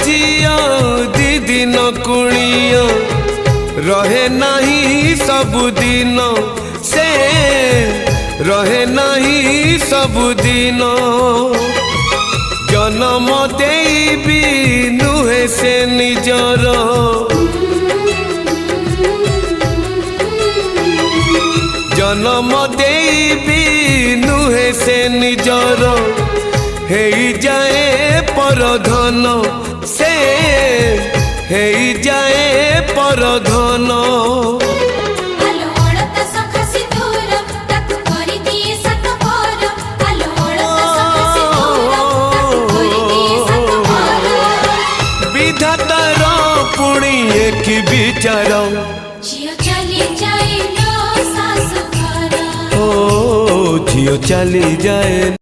झिया दी दिन कुणिया रहे नहीं सबुदिन से रहे नहीं सबुदिन जन्म देवी नुहे से निजर जन्म देवी नुहे से निजर हे जाए परधन से हे जाए परधन विधातार पुणी एक विचार ओ झियो चली जाए।